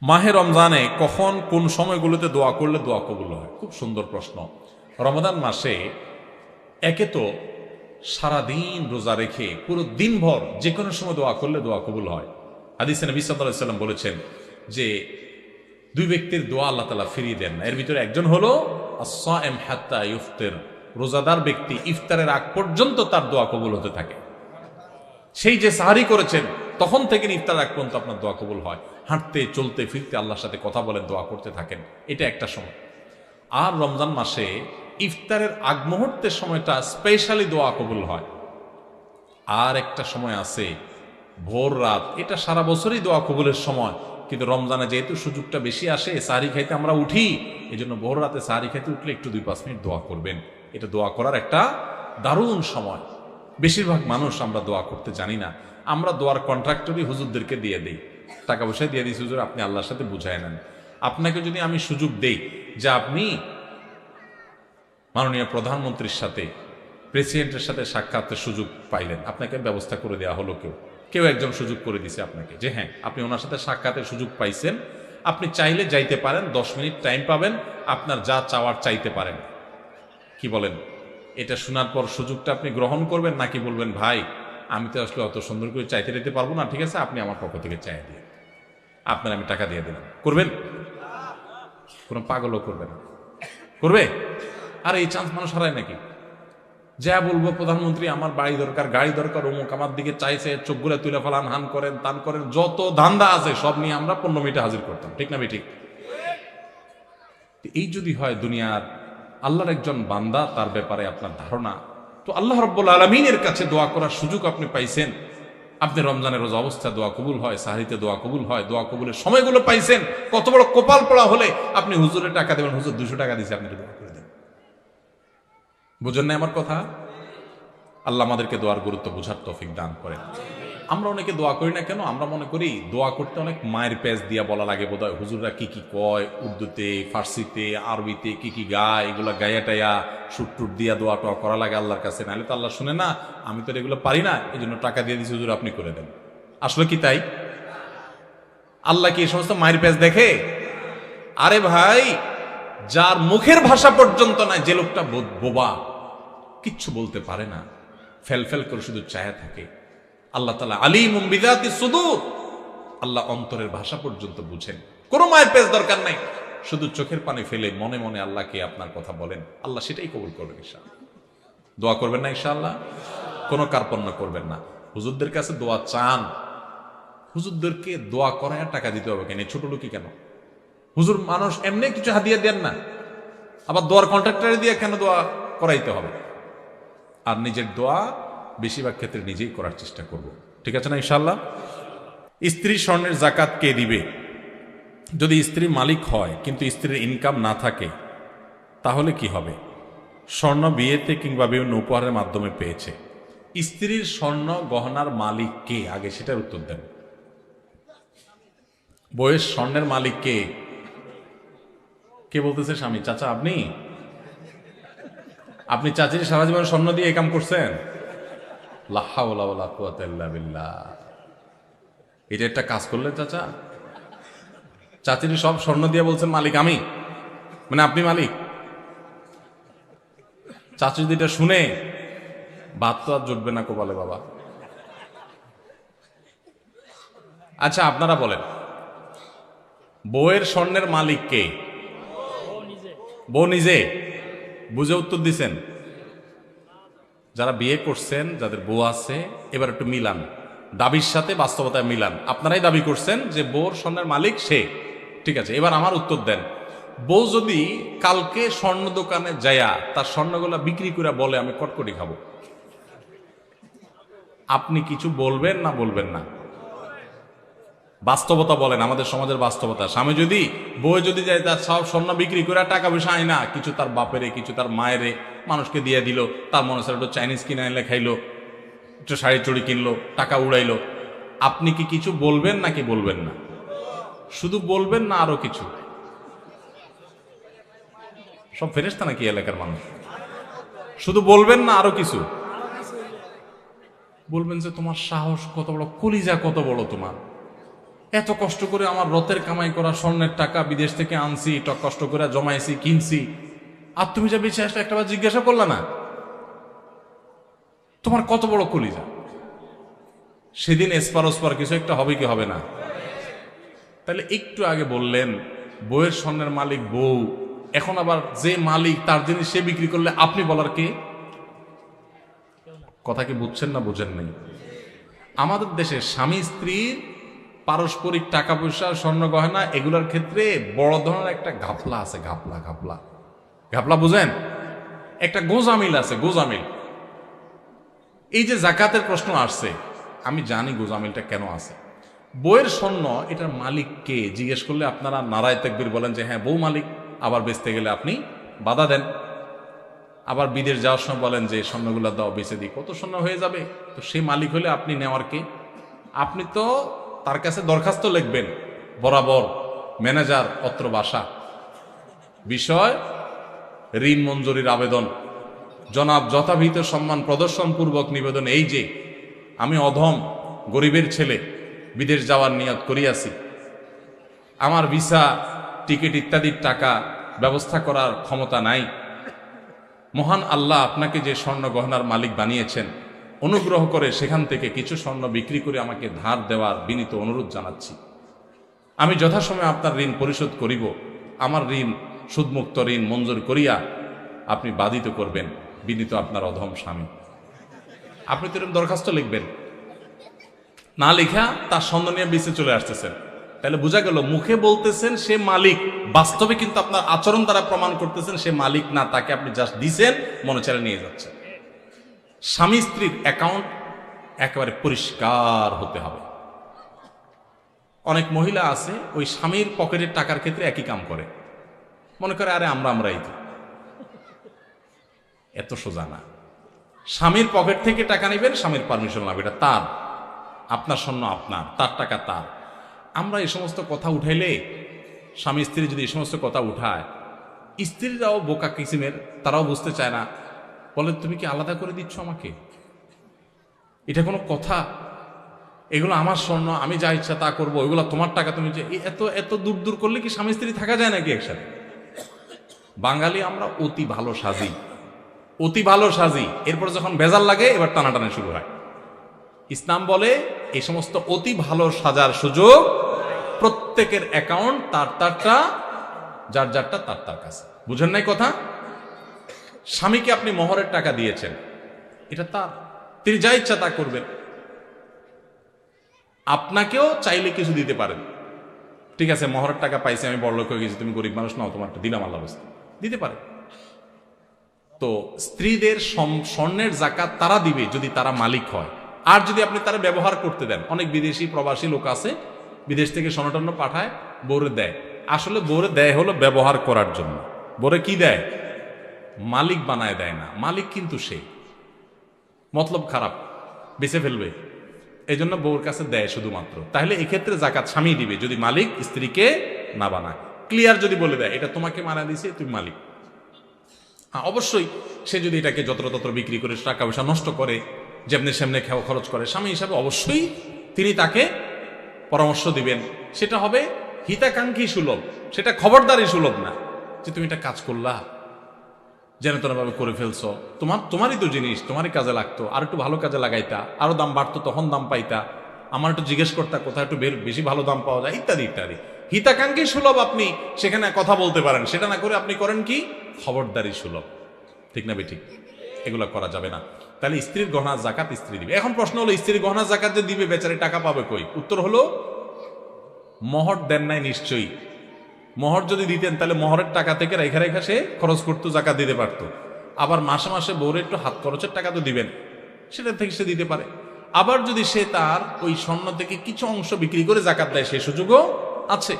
মাহে রমজানে কখন কোন সময়গুলোতে দোয়া করলে দোয়া কবুল হয়? খুব সুন্দর প্রশ্ন। রমাদান মাসে একে তো সারাদিন রোজা রেখে পুরো দিনভর যে কোনো সময় দোয়া করলে দোয়া কবুল হয়। হাদিসে নবী সাল্লাল্লাহু আলাইহি ওয়াসাল্লাম বলেছেন যে দুই ব্যক্তির দোয়া আল্লাহ তাআলা ফিরিয়ে দেন না। এর ভিতরে একজন হলো আস-সাইম হাত্তা ইফতির, রোজাদার ব্যক্তি ইফতারের আগ পর্যন্ত তার দোয়া কবুল হতে থাকে। সেই যে সাহারি করেছেন তখন থেকে ইফতার আগ পর্যন্ত আপনার দোয়া কবুল হয়। হাঁটতে চলতে ফিরতে আল্লাহর সাথে কথা বলেন, দোয়া করতে থাকেন, এটা একটা সময়। আর রমজান মাসে ইফতারের আগ মুহূর্তের সময়টা স্পেশালি দোয়া কবুল হয়। আর একটা সময় আছে ভোর রাত, এটা সারা বছরই দোয়া কবুলের সময়, কিন্তু রমজানে যেহেতু সুযোগটা বেশি আসে, সাহারি খাইতে আমরা উঠি, এই জন্য ভোর রাতে সাহারি খাইতে উঠলে একটু 2-5 মিনিট দোয়া করবেন। এটা দোয়া করার একটা দারুণ সময়। বেশিরভাগ মানুষ আমরা দোয়া করতে জানি না। আমরা দোয়ার কন্ট্রাক্টরই হুজুরদেরকে দিয়ে দিই, টাকা পয়সা দিয়ে দিই, হুজুর আপনি আল্লাহর সাথে বুঝায় নেন। আপনাকে যদি আমি সুযোগ দেই যে আপনি মাননীয় প্রধানমন্ত্রীর সাথে, প্রেসিডেন্টের সাথে সাক্ষাতের সুযোগ পাইলেন, আপনাকে ব্যবস্থা করে দেওয়া হলো, কেউ একজন সুযোগ করে দিছে আপনাকে যে হ্যাঁ আপনি ওনার সাথে সাক্ষাতের সুযোগ পাইছেন, আপনি চাইলে যাইতে পারেন, 10 মিনিট টাইম পাবেন, আপনার যা চাওয়ার চাইতে পারেন। কি বলেন? এটা শোনার পর সুযোগটা আপনি গ্রহণ করবেন নাকি বলবেন ভাই আমি তো আসলে অত সুন্দর করে চাইতে দিতে পারবো না, ঠিক আছে আপনি আমার পক্ষ থেকে চাই দিয়ে, আপনার আমি টাকা দিয়ে দিলাম? করবেন? কোনো পাগলও করবে না। করবে? আর এই চান্স মানুষ হারায় নাকি? যা বলবো প্রধানমন্ত্রী আমার বাড়ি দরকার, গাড়ি দরকার, অমুক আমার দিকে চাইছে, চোখগুলো তুলে ফেলান, হান করেন, তান করেন, যত ধান্দা আছে সব নিয়ে আমরা 15 মিনিটে হাজির করতাম, ঠিক না ঠিক? এই যদি হয় দুনিয়ার আল্লাহর একজন বান্দা, তার ব্যাপারে আপনার ধারণা, তো আল্লাহ রাব্বুল আলামিনের কাছে দোয়া করার সুযোগ আপনি পাইছেন। আপনি রমজানের রোজা অবস্থায় দোয়া কবুল হয়, সাহরিতে দোয়া কবুল হয়, দোয়া কবুলের সময়গুলো পাইছেন। কত বড় কপাল পড়া হলে আপনি হুজুরের টাকা দেবেন, হুজুর 200 টাকা দিয়েছে, আপনি দোয়া করে দেন। বুঝেন না আমার কথা? আল্লাহ আমাদেরকে দোয়ার গুরুত্ব বোঝার তৌফিক দান করেন। আমরা অনেকে দোয়া করি না কেন? আমরা মনে করি দোয়া করতে অনেক মায়ের পেজ দিয়া বলা লাগে বোধহয়, হুজুররা কি কি কয়, উর্দুতে, ফার্সিতে, আরবিতে কি কি গায়, এগুলো গায়া টাইয়া সুট টুট দিয়া দোয়া টোয়া করা লাগে আল্লাহর কাছে, নাহলে তো আল্লাহ শুনে না। আমি তো এগুলো পারি না, এই জন্য টাকা দিয়ে দিচ্ছি, হুজুর আপনি করে দেন। আসলে কি তাই? আল্লাহ কি এই সমস্ত মায়ের পেজ দেখে? আরে ভাই, যার মুখের ভাষা পর্যন্ত নাই, যে লোকটা বোবা, কিচ্ছু বলতে পারে না, ফেল ফেল করে শুধু চায়া থাকে, আল্লাহ তাআলা আলিমুম বিযাতিস সুদূর, আল্লাহ অন্তরের ভাষা পর্যন্ত বুঝেন। কোনো মায়ের পেজ দরকার নাই, শুধু চোখের পানি ফেলে মনে মনে আল্লাহকে আপনার কথা বলেন, আল্লাহ সেটাই কবুল করবেন ইনশাআল্লাহ। দোয়া করবেন না ইনশাআল্লাহ? কোনো কার্পণ্য করবেন না। হুজুরদের কাছে দোয়া চান, হুজুরদেরকে দোয়া করায় টাকা দিতে হবে কেন? ছোট লোকই কেন? হুজুর মানুষ এমনি কিছু হাদিয়া দেন না, আবার দোয়ার কন্ট্রাক্টরে দিয়ে কেন দোয়া করাইতে হবে? আর নিজের দোয়া বেশিরভাগ ক্ষেত্রে নিজেই করার চেষ্টা করব, ঠিক আছে না ইনশাআল্লাহ? স্ত্রী স্বর্ণের জাকাত কে দিবে? যদি স্ত্রী মালিক হয় কিন্তু স্ত্রীর ইনকাম না থাকে তাহলে কি হবে? স্বর্ণ বিয়েতে কিংবা বিভিন্ন উপহারের মাধ্যমে পেয়েছে, স্ত্রীর স্বর্ণ গহনার মালিক কে? আগে সেটার উত্তর দেন। বইয়ের স্বর্ণের মালিক কে? কে বলতেছে? স্বামী? চাচা আপনি? আপনি চাচির সারা জীবন স্বর্ণ দিয়ে এই কাম করছেন? লা হাওলা ওয়ালা কুওয়াতা ইল্লা বিল্লাহ। এটা একটা কাজ করলেন চাচা? চাচির সব স্বর্ণ দিয়ে বলছেন মালিক আমি, মানে আপনি মালিক? চাচি যদি এটা শুনে, ভাত তো আর জুটবে না কপালে বাবা। আচ্ছা আপনারা বলেন, বউয়ের স্বর্ণের মালিক কে? বউ নিজে? বুঝে উত্তর দিছেন? যারা বিয়ে করছেন, যাদের বউ আছে, এবার একটু মিলান, দাবির সাথে বাস্তবতায় মিলান। আপনারাই দাবি করছেন যে বউর স্বর্ণের মালিক সে, ঠিক আছে। এবার আমার উত্তর দেন, বউ যদি কালকে স্বর্ণ দোকানে যায়া তার স্বর্ণগুলা বিক্রি করে বলে আমি কটকটি খাবো, আপনি কিছু বলবেন না বলবেন না? বাস্তবতা বলেন, আমাদের সমাজের বাস্তবতা। স্বামী যদি, বউ যদি যায় তার সব স্বর্ণ বিক্রি করে টাকা পয়সা আয় না, কিছু তার বাপেরে, কিছু তার মায়েরে, মানুষকে দিয়ে দিল, তার মনে হচ্ছে একটু চাইনিজ কিনে এনে খাইলো, একটু শাড়ি চুড়ি কিনলো, টাকা উড়াইলো, আপনি কি কিছু বলবেন নাকি বলবেন না? শুধু বলবেন না আরো কিছু? সব ফেরেশতা নাকি এলাকার মানুষ? শুধু বলবেন না আরো কিছু? বলবেন যে তোমার সাহস কত বড়, কলিজা কত বড় তোমার, এত কষ্ট করে আমার রথের কামাই করা স্বর্ণের টাকা বিদেশ থেকে আনছি, কষ্ট করে জমাইছি, কিনছি, আর তুমি যা বেঁচে আসলে একটা বার জিজ্ঞাসা করলা না তোমার কত বড় কলিজা? সেদিন এসপার ওসপার কিছু একটা হবে কি হবে না? তাহলে একটু আগে বললেন বউয়ের স্বর্ণের মালিক বউ, এখন আবার যে মালিক তার জিনিস সে বিক্রি করলে আপনি বলার কে? কথা কি বুঝছেন না বুঝেন নাই? আমাদের দেশে স্বামী স্ত্রীর পারস্পরিক টাকা পয়সা, স্বর্ণ গহনা এগুলোর ক্ষেত্রে বড় ধরনের একটা ঘাপলা আছে। ঘাপলা ঘাপলা ঘাপলা বুঝেন? একটা গোজামিল আছে, গোজামিল। এই যে জাকাতের প্রশ্ন আসছে, আমি জানি গোজামিলটা কেন আছে। বইয়ের স্বর্ণ এটার মালিক কে জিজ্ঞেস করলে আপনারা নারায় তাকবীর বলেন যে হ্যাঁ বউ মালিক, আবার বেচতে গেলে আপনি বাধা দেন। আবার বিদেশ যাওয়ার সময় বলেন যে স্বর্ণগুলো দাও, বেচে দিই, কত স্বর্ণ হয়ে যাবে। তো সেই মালিক হলে আপনি নেওয়ার কে? আপনি তো তার কাছে দরখাস্ত লিখবেন, বরাবর ম্যানেজার অত্র বাসা, বিষয় ঋণ মঞ্জুরির আবেদন, জনাব যথাবিহিত সম্মান প্রদর্শন পূর্বক নিবেদন এই যে আমি অধম গরিবের ছেলে, বিদেশ যাওয়ার নিয়ত করিয়াছি, আমার ভিসা টিকিট ইত্যাদির টাকা ব্যবস্থা করার ক্ষমতা নাই। মহান আল্লাহ আপনাকে যে স্বর্ণ গহনার মালিক বানিয়েছেন, অনুগ্রহ করে সেখান থেকে কিছু স্বর্ণ বিক্রি করে আমাকে ধার দেওয়ার বিনীত অনুরোধ জানাচ্ছি। আমি যথাসময়ে আপনার ঋণ পরিশোধ করিব। আমার ঋণ সুদমুক্ত ঋণ মঞ্জুর করিয়া আপনি বাধিত করবেন, বিনীত আপনার অধম স্বামী। আপনি তো এরকম দরখাস্ত লিখবেন, না লেখা তার স্বর্ণ নিয়ে বেঁচে চলে আসতেছেন। তাহলে বোঝা গেল মুখে বলতেছেন সে মালিক, বাস্তবে কিন্তু আপনার আচরণ দ্বারা প্রমাণ করতেছেন সে মালিক না, তাকে আপনি জাস্ট দিছেন, মনে চালে নিয়ে যাচ্ছেন। স্বামী স্ত্রীর অ্যাকাউন্ট একেবারে পরিষ্কার হতে হবে। অনেক মহিলা আছে ওই স্বামীর পকেটের টাকার ক্ষেত্রে একই কাম করে, মনে করে আরে আমরাই তো। এত সোজা না। স্বামীর পকেট থেকে টাকা নেবেন, স্বামীর পারমিশন লাগবে, এটা তার, আপনার স্বর্ণ আপনার, তার টাকা তার। আমরা এই সমস্ত কথা উঠাইলে, স্বামী স্ত্রী যদি এই সমস্ত কথা উঠায়, স্ত্রীরাও বোকা কিসিমের, তারাও বুঝতে চায় না, বলে তুমি কি আলাদা করে দিচ্ছ আমাকে? এটা কোনো কথা? এগুলো আমার স্বর্ণ, আমি যা ইচ্ছা তা করবো, এগুলো তোমার টাকা, তুমি যে এত এত দূর দূর করলে কি স্বামী স্ত্রী থাকা যায় নাকি একসাথে? বাঙালি আমরা অতি ভালো সাজি, অতি ভালো সাজি, এরপর যখন ভেজাল লাগে এবার টানাটানি শুরু হয়। ইসলাম বলে এই সমস্ত অতি ভালো সাজার সুযোগ, প্রত্যেকের অ্যাকাউন্ট তার তারটা, যার যারটা তার তার কাছে। বুঝেন নাই কথা? স্বামীকে আপনি মোহরের টাকা দিয়েছেন, এটা তার, তিনি যা ইচ্ছা তা করবেন। আপনাকেও চাইলে কিছু দিতে পারেন, ঠিক আছে মোহরের টাকা পাইছি, আমি বড়লোক হয়ে গেছি, তুমি গরিব মানুষ নাও, তোমার দিলাম আল্লাহ বস্তা, দিতে পারে। তো স্ত্রীদের স্বর্ণের জাকাত তারা দিবে যদি তারা মালিক হয়, আর যদি আপনি তারা ব্যবহার করতে দেন। অনেক বিদেশি প্রবাসী লোক আছে, বিদেশ থেকে স্বর্ণটন্ন পাঠায়, বউরে দেয়। আসলে বউরে দেয় হলো ব্যবহার করার জন্য। বউরে কি দেয়? মালিক বানায় দেয় না। মালিক কিন্তু সে, মতলব খারাপ, বেঁচে ফেলবে, এই জন্য বউর কাছে দেয় শুধুমাত্র। তাহলে এক্ষেত্রে জাকাত স্বামী দিবে যদি মালিক স্ত্রীকে না বানায়। ক্লিয়ার যদি বলে দেয় এটা তোমাকে মানা দিছে, তুমি মালিক। অবশ্যই সে যদি এটাকে যত্রতত্র বিক্রি করে টাকা পয়সা নষ্ট করে, যেমনি সেমনে খরচ করে, স্বামী হিসাবে অবশ্যই তিনি তাকে পরামর্শ দিবেন। সেটা হবে হিতাকাঙ্ক্ষী সুলভ, সেটা খবরদারি সুলভ না যে তুমি এটা কাজ করলা, যেন তেনভাবে করে ফেলছো, তোমারই তো জিনিস, তোমারই কাজে লাগতো, আর একটু ভালো কাজে লাগাইতা, আরো দাম বাড়তো তখন দাম পাইতা, আমার একটু জিজ্ঞেস করতা কোথায় একটু বেশি ভালো দাম পাওয়া যায়, ইত্যাদি ইত্যাদি। হিতাকাঙ্ক্ষী সুলভ আপনি সেখানে কথা বলতে পারেন, সেটা না করে আপনি করেন কি খবরদারি সুলভ। ঠিক না বেঠিক? এগুলো করা যাবে না। তাহলে স্ত্রীর গহনা জাকাত স্ত্রী দিবে। এখন প্রশ্ন হলো স্ত্রীর গহনা জাকাত যে দিবে, বেচারি টাকা পাবে কই? উত্তর হলো মোহর দেন নাই নিশ্চয়ই। মোহর যদি দিতেন তাহলে মোহরের টাকা থেকে রেখা রেখা সে খরচ করতো, জাকাত দিতে পারতো। আবার মাসে মাসে বউরে একটু হাত খরচের টাকা তো দিবেন, সেটা থেকে সে দিতে পারে। আবার যদি সে তার ওই স্বর্ণ থেকে কিছু অংশ বিক্রি করে জাকাত দেয়, সেই সুযোগও আছে।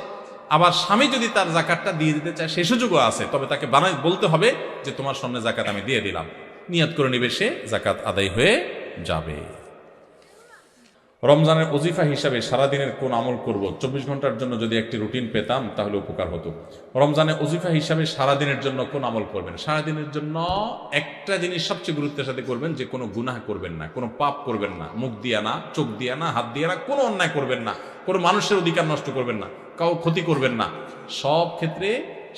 আবার স্বামী যদি তার জাকাতটা দিয়ে দিতে চায়, সেই সুযোগও আছে। তবে তাকে বলতে হবে যে তোমার স্বর্ণের জাকাত আমি দিয়ে দিলাম, নিয়ত করে নিবে, সে জাকাত আদায় হয়ে যাবে। রমজানের ওজিফা হিসাবে সারাদিনের কোন আমল করব, 24 ঘন্টার জন্য যদি একটি রুটিন পেতাম তাহলে উপকার হতো। রমজানের ওজিফা হিসাবে সারাদিনের জন্য কোন আমল করবেন? সারাদিনের জন্য একটা জিনিস সবচেয়ে গুরুত্বের সাথে করবেন, যে কোনো গুনাহ করবেন না, কোনো পাপ করবেন না, মুখ দিয়া না, চোখ দিয়া না, হাত দিয়া না, কোনো অন্যায় করবেন না, কোনো মানুষের অধিকার নষ্ট করবেন না, কাউ ক্ষতি করবেন না। সব ক্ষেত্রে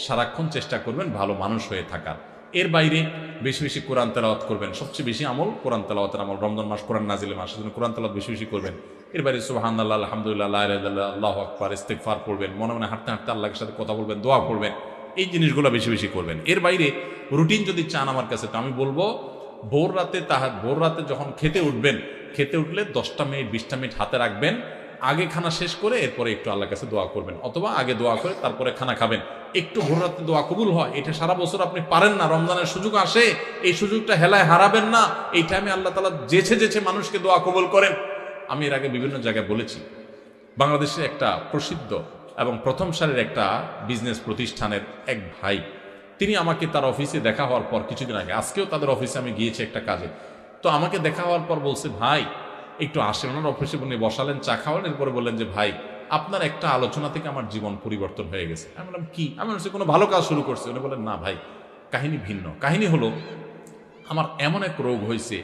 সারাক্ষণ চেষ্টা করবেন ভালো মানুষ হয়ে থাকার। এর বাইরে বেশি বেশি কোরআন তেলাওয়াত করবেন। সবচেয়ে বেশি আমল কোরআন তেলাওয়াতের আমল। রমজান মাস কোরআন নাজিলের মাস, সেজন্য কোরআন তেলাওয়াত বেশি বেশি করবেন। এর বাইরে সুবহানাল্লাহ, আলহামদুলিল্লাহ, লা ইলাহা ইল্লাল্লাহ, আল্লাহু আকবার, ইস্তিগফার পড়বেন। মনে মনে হাঁটতে হাঁটতে আল্লাহর সাথে কথা বলবেন, দোয়া করবেন। এই জিনিসগুলো বেশি বেশি করবেন। এর বাইরে রুটিন যদি চান আমার কাছে, তো আমি বলবো ভোর রাতে যখন খেতে উঠবেন, খেতে উঠলে 10টা মিনিট 20টা মিনিট হাতে রাখবেন। আগে খানা শেষ করে এরপরে একটু আল্লাহর কাছে দোয়া করবেন, অথবা আগে দোয়া করে তারপরে খানা খাবেন। একটু ভোর রাতে দোয়া কবুল হয়, এটা সারা বছর আপনি পারেন না, রমজানের সুযোগ আসে, এই সুযোগটা হেলায় হারাবেন না। এই টাইমে আল্লাহ তাআলা যেছে মানুষকে দোয়া কবুল করেন। আমি এর আগে বিভিন্ন জায়গায় বলেছি, বাংলাদেশে একটা প্রসিদ্ধ এবং প্রথম সারির একটা বিজনেস প্রতিষ্ঠানের এক ভাই, তিনি আমাকে তার অফিসে দেখা হওয়ার পর কিছুদিন আগে, আজকেও তাদের অফিসে আমি গিয়েছি একটা কাজে, তো আমাকে দেখা হওয়ার পর বলছে, ভাই একটু আসেন। ওনার অফিসে উনি বসালেন, চা খাওয়ালেন, এরপরে বললেন যে ভাই আপনার একটা আলোচনা থেকে আমার জীবন পরিবর্তন হয়ে গেছে। আমি বললাম কি? আমি বলছি কোনো ভালো কাজ শুরু করছে? উনি বললেন না ভাই, কাহিনী ভিন্ন। কাহিনী হলো, আমার এমন এক রোগ হয়েছে,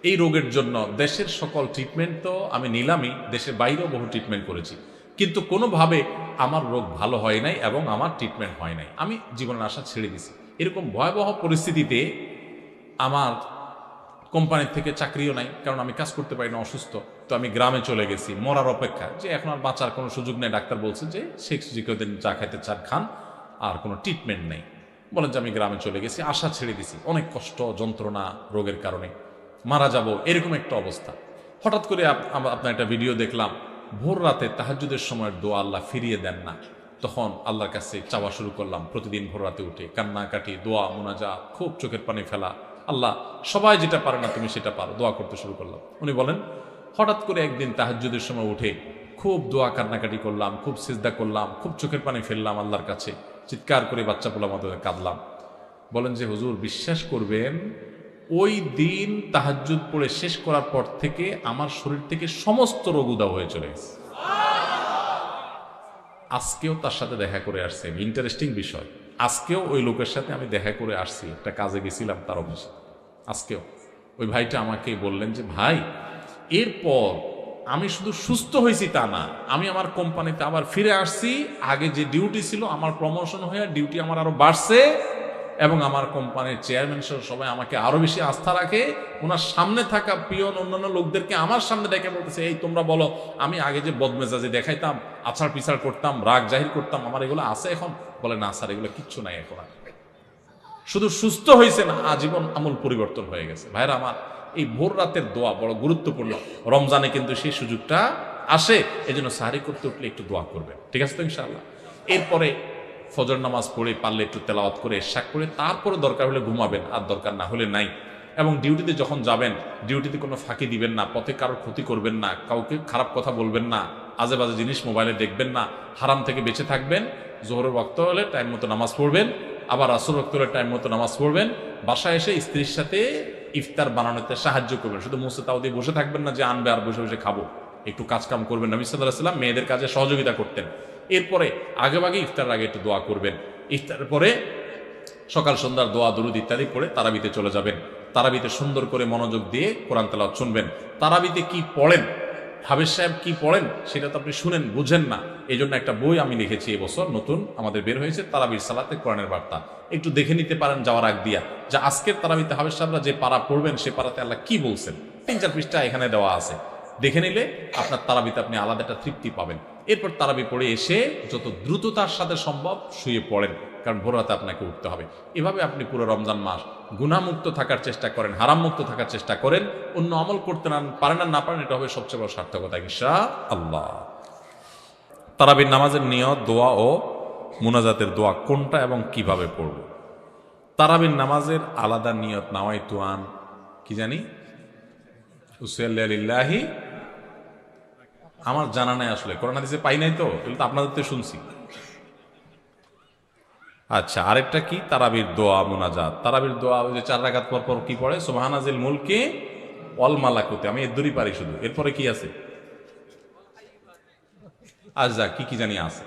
এই রোগের জন্য দেশের সকল ট্রিটমেন্ট তো আমি নিলামই, দেশের বাইরেও বহু ট্রিটমেন্ট করেছি, কিন্তু কোনোভাবে আমার রোগ ভালো হয় নাই এবং আমার ট্রিটমেন্ট হয় নাই। আমি জীবনের আশা ছেড়ে দিছি। এরকম ভয়াবহ পরিস্থিতিতে আমার কোম্পানির থেকে চাকরিও নাই, কারণ আমি কাজ করতে পারি না, অসুস্থ। তো আমি গ্রামে চলে গেছি মরার অপেক্ষা, যে এখন আর বাঁচার কোনো সুযোগ নেই। ডাক্তার বলছে যে শেখ জিকোদিন চা খাইতে চান খান, আর কোনো ট্রিটমেন্ট নেই। বলেন যে আমি গ্রামে চলে গেছি, আশা ছেড়ে দিছি, অনেক কষ্ট যন্ত্রণা রোগের কারণে, মারা যাব এরকম একটা অবস্থা। হঠাৎ করে আপনার একটা ভিডিও দেখলাম, ভোর রাতে তাহাজ্জুদের সময়ের দোয়া আল্লাহ ফিরিয়ে দেন না। তখন আল্লাহর কাছে চাওয়া শুরু করলাম, প্রতিদিন ভোর রাতে উঠে কান্নাকাটি, দোয়া, মুনাজাত, খুব চোখের পানি ফেলা। আল্লাহ সবাই যেটা পারে না তুমি সেটা পারো, দোয়া করতে শুরু করলাম। উনি বলেন হঠাৎ করে একদিন তাহাজ্জুদের সময় উঠে খুব দোয়া কান্নাকাটি করলাম, খুব সিজদা করলাম, খুব চোখের পানি ফেললাম আল্লাহর কাছে, চিৎকার করে বাচ্চা পোলার মতো কাঁদলাম। বলেন যে হুজুর বিশ্বাস করবেন, ওই দিন তাহাজ্জুদ পড়ে শেষ করার পর থেকে আমার শরীর থেকে সমস্ত রোগ উধাও হয়ে চলে গেছে। আজকেও তার সাথে দেখা করে আসছে, ইন্টারেস্টিং বিষয়, আজকেও ওই লোকের সাথে আমি দেখা করে আসছি, একটা কাজে গেছিলাম তার অফিসে। আজকেও ওই ভাইটা আমাকে বললেন যে ভাই, এরপর আমি শুধু সুস্থ হয়েছি তা না, আমি আমার কোম্পানিতে আবার ফিরে আসছি। আগে যে ডিউটি ছিল আমার প্রমোশন হয়ে ডিউটি আমার আরো বাড়ছে, এবং আমার কোম্পানির চেয়ারম্যান সহ সবাই আমাকে আরো বেশি আস্থা রাখে। ওনার সামনে থাকা পিয়ন অন্যান্য লোকদেরকে আমার সামনে দেখে বলতেছে, এই তোমরা বলো, আমি আগে যে বদমেজাজি দেখাইতাম, আছাড় পিছাড় করতাম, রাগ জাহির করতাম, আমার এগুলো আছে এখন? বলে না স্যার, এগুলো কিচ্ছু নাই এখন। শুধু সুস্থ হয়েছে না, আজীবন আমল পরিবর্তন হয়ে গেছে। ভাইরা আমার, এই ভোর রাতের দোয়া বড় গুরুত্বপূর্ণ। রমজানে কিন্তু সেই সুযোগটা আসে, এজন্য সাহারি করতে উঠলে একটু দোয়া করবেন, ঠিক আছে তো ইনশাআল্লাহ। এরপরে ফজর নামাজ পড়ে পারলে একটু তেলাওয়াত করে ইশাক করে তারপরে দরকার হলে ঘুমাবেন, আর দরকার না হলে নাই। এবং ডিউটিতে যখন যাবেন, ডিউটিতে কোনো ফাঁকি দিবেন না, পথে কারোর ক্ষতি করবেন না, কাউকে খারাপ কথা বলবেন না, আজে বাজে জিনিস মোবাইলে দেখবেন না, হারাম থেকে বেঁচে থাকবেন। জোহরের ওয়াক্ত হলে টাইম মতো নামাজ পড়বেন, আবার আসর ওয়াক্ত হলে টাইম মতো নামাজ পড়বেন। বাসায় এসে স্ত্রীর সাথে ইফতার বানানোতে সাহায্য করবেন, শুধু মুসে তাও দিয়ে বসে থাকবেন না যে আনবে আর বসে বসে খাবো। একটু কাজ কাম করবেন। নবী সাল্লাল্লাহু আলাইহি ওয়াসাল্লাম মেয়েদের কাজে সহযোগিতা করতেন। এরপরে আগেভাগে ইফতারের আগে একটু দোয়া করবেন। ইফতারের পরে সকাল সন্ধ্যার দোয়া দরুদ ইত্যাদি পড়ে তারাবিতে চলে যাবেন। তারাবিতে সুন্দর করে মনোযোগ দিয়ে কোরআন তেলাওয়াত শুনবেন। তারাবিতে কি পড়েন, হাফেজ সাহেব কি পড়েন, সেটা তো আপনি শুনেন, বুঝেন না। এই জন্য একটা বই আমি লিখেছি এবছর, নতুন আমাদের বের হয়েছে, তারাবির সালাতে কোরআনের বার্তা। একটু দেখে নিতে পারেন যাওয়ার আগ দিয়া, যে আজকের তারাবিতে হাফেজ সাহেবরা যে পারা পড়বেন সে পারাতে আল্লাহ কি বলছেন। 3-4 পৃষ্ঠা এখানে দেওয়া আছে, দেখে নিলে আপনার তারাবিতে আপনি আলাদা একটা তৃপ্তি পাবেন। এরপর তারাবি পড়ে এসে যত দ্রুততার সাথে সম্ভব শুয়ে পড়েন, কারণ ভোর রাতে আপনাকে উঠতে হবে। এভাবে আপনি পুরো রমজান মাস গুনাহমুক্ত থাকার চেষ্টা করেন, হারামমুক্ত থাকার চেষ্টা করেন। অন্য আমল করতে পারেন আর না পারেন, এটা হবে সবচেয়ে বড় সার্থকতা ইনশাআল্লাহ। তারাবির নামাজের নিয়ত, দোয়া ও মুনাজাতের দোয়া কোনটা এবং কিভাবে পড়ব? তারাবির নামাজের আলাদা নিয়ত নাওয়াইতু আন কি জানি উসাল্লি লিল্লাহি, আমার জানা নাই আসলে, কোরআন হাদিসে পাই নাই, তো এগুলো তো আপনাদের তো শুনছি। আচ্ছা, আরেকটা কি? তারাবির দোয়া মুনাজাত। তারাবির দোয়া ওই যে 4 রাকাত পর পর কি পড়ে? সুবহানাজিল মুলকি ওয়াল মালাকুতি, আমি এর দূরই পারি শুধু। এরপরে কি আছে? আজ যা কি কি জানি আছে।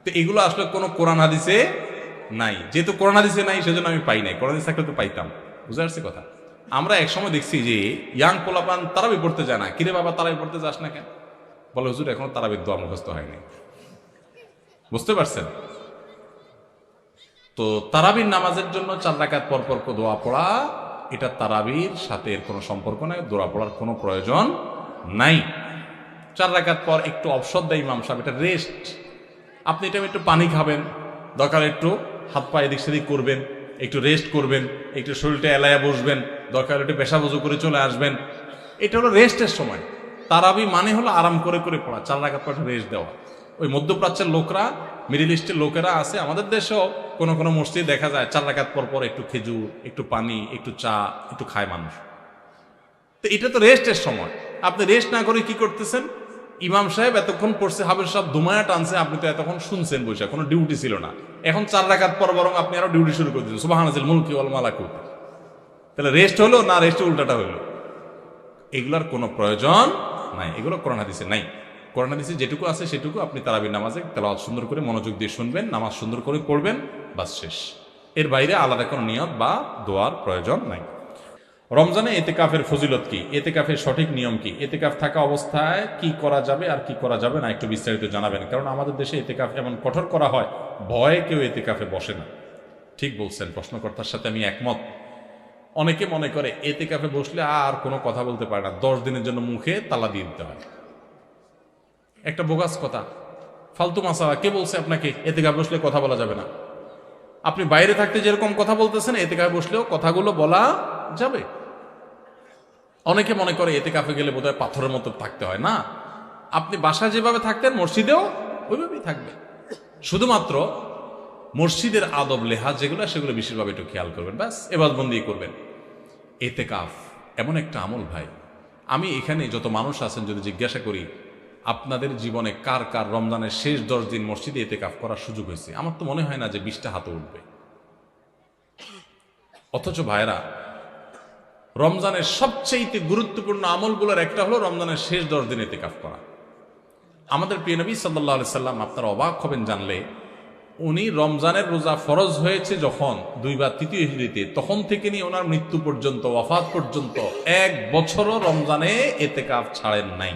তো এগুলো আসলে কোনো কোরআন হাদিসে নাই, যেহেতু কোরআন হাদিসে নাই সেজন্য আমি পাই নাই, কোরআন হাদিস থাকলে তো পাইতাম। বুঝতে পারছি কথা? আমরা একসময় দেখছি যে ইয়াং পোলাপান তারাবি পড়তে যায় না। কিরে বাবা তারাবি পড়তে যাস না কেন? বলে হুজুর এখনো তারাবির দোয়া মুখস্থ হয়নি। বুঝতে পারছেন? তো তারাবির নামাজের জন্য 4 রাকাত পর পর দোয়া পড়া, এটা তারাবির সাথে এর কোনো সম্পর্ক নাই, দোয়া পড়ার কোনো প্রয়োজন নাই। 4 রাকাত পর একটু অবসর দেয় ইমাম সাহেব, এটা রেস্ট। আপনি এটা একটু পানি খাবেন, দরকার একটু হাত পা এদিক সেদিক করবেন, একটু রেস্ট করবেন, একটু শরীরটা এলায়া বসবেন, দরকার একটু পেশাব ওযু করে চলে আসবেন। এটা হলো রেস্টের সময়। তারাবি মানে হলো আরাম করে করে পড়া, 4 রাকাত পর রেস্ট দেওয়া। ওই মধ্যপ্রাচ্যের লোকরা, মিডিল ইস্টের লোকেরা আছে, আমাদের দেশেও কোনো কোনো মসজিদ দেখা যায় 4 রাকাত পর পর একটু খেজুর, একটু পানি, একটু চা, একটু খায় মানুষ। তো এটা তো রেস্টের সময়। আপনি রেস্ট না করে কি করতেছেন? ইমাম সাহেব এতক্ষণ পড়ছে, হাফেজ সাহেব দুমায়া টানছে, আপনি তো এতক্ষণ শুনছেন বসে, কোনো ডিউটি ছিল না। এখন 4 রাকাত পর বরং আপনি আরো ডিউটি শুরু করে দিচ্ছেন, সুবহানাল মুলকি ওয়াল মালাকুত। তাহলে রেস্ট হলো না রেস্টে উল্টাটা হইলো? এগুলার কোনো প্রয়োজন নাই, এগুলো কোরআন হাদিসে নাই। কোরআন হাদিসে যেটুকু আছে সেটুকু আপনি তারাবির নামাজে তেলাওয়াত সুন্দর করে মনোযোগ দিয়ে শুনবেন, নামাজ সুন্দর করে পড়বেন, বাস শেষ। এর বাইরে আলাদা কোনো নিয়ত বা দোয়ার প্রয়োজন নাই। রমজানে এতেকাফের ফজিলত কি? এতেকাফের সঠিক নিয়ম কি? এতেকাফ থাকা অবস্থায় কি করা যাবে আর কি করা যাবে না একটু বিস্তারিত জানাবেন, কারণ আমাদের দেশে এতেকাফ এমন কঠোর করা হয়, ভয়ে কেউ এতেকাফে বসে না। ঠিক বলছেন, প্রশ্নকর্তার সাথে আমি একমত। অনেকে মনে করে এতেকাফে বসলে আর কোনো কথা বলতে পারে না, 10 দিনের জন্য মুখে তালা দিয়ে দিতে হয়। একটা বোগাস কথা, ফালতু মাসালা। কে বলছে আপনাকে এতেকাফে বসলে কথা বলা যাবে না? আপনি বাইরে থাকতে যেরকম কথা বলতেছেন, এতেকাফে বসলেও কথাগুলো বলা যাবে। অনেকে মনে করে এতেকাফে গেলে বোধহয় পাথরের মতো থাকতে হয়। না, আপনি বাসায় যেভাবে থাকতেন মসজিদেও ওইভাবেই থাকবেন। শুধুমাত্র মসজিদের আদব লেহাজ যেগুলো, সেগুলো বিশেষভাবে একটু খেয়াল করবেন, ব্যাস এবাদতবন্দি করবেন। এতেকাফ এমন একটা আমল ভাই, আমি এখানে যত মানুষ আছেন যদি জিজ্ঞাসা করি আপনাদের জীবনে কার কার রমজানের শেষ 10 দিন মসজিদে এতেকাফ করার সুযোগ হয়েছে, আমার তো মনে হয় না যে 20টা হাতে উঠবে। অথচ ভাইরা, রমজানের সবচেয়ে গুরুত্বপূর্ণ আমলগুলোর একটা হলো রমজানের শেষ 10 দিন এতেকাফ করা। আমাদের প্রিয় নবী সাল্লাল্লাহু আলাইহি সাল্লাম, আপনারা অবাক হবেন জানলে, উনি রমজানের রোজা ফরজ হয়েছে যখন 2 বা 3 হিজরিতে, তখন থেকে নিয়ে ওনার মৃত্যু পর্যন্ত, ওয়াফাত পর্যন্ত 1 বছরও রমজানে এতেকাফ ছাড়েন নাই।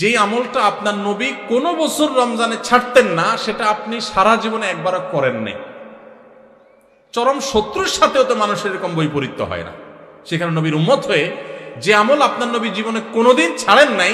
যে আমলটা আপনার নবী কোনো বছর রমজানে ছাড়তেন না, সেটা আপনি সারা জীবনে একবারও করেন নাই। চরম শত্রুর সাথেও তো মানুষের এরকম বৈপরীত্য হয় না। সেখানে নবীর উম্মত হয়ে যে আমল আপনার নবী জীবনে কোনোদিন ছাড়েন নাই,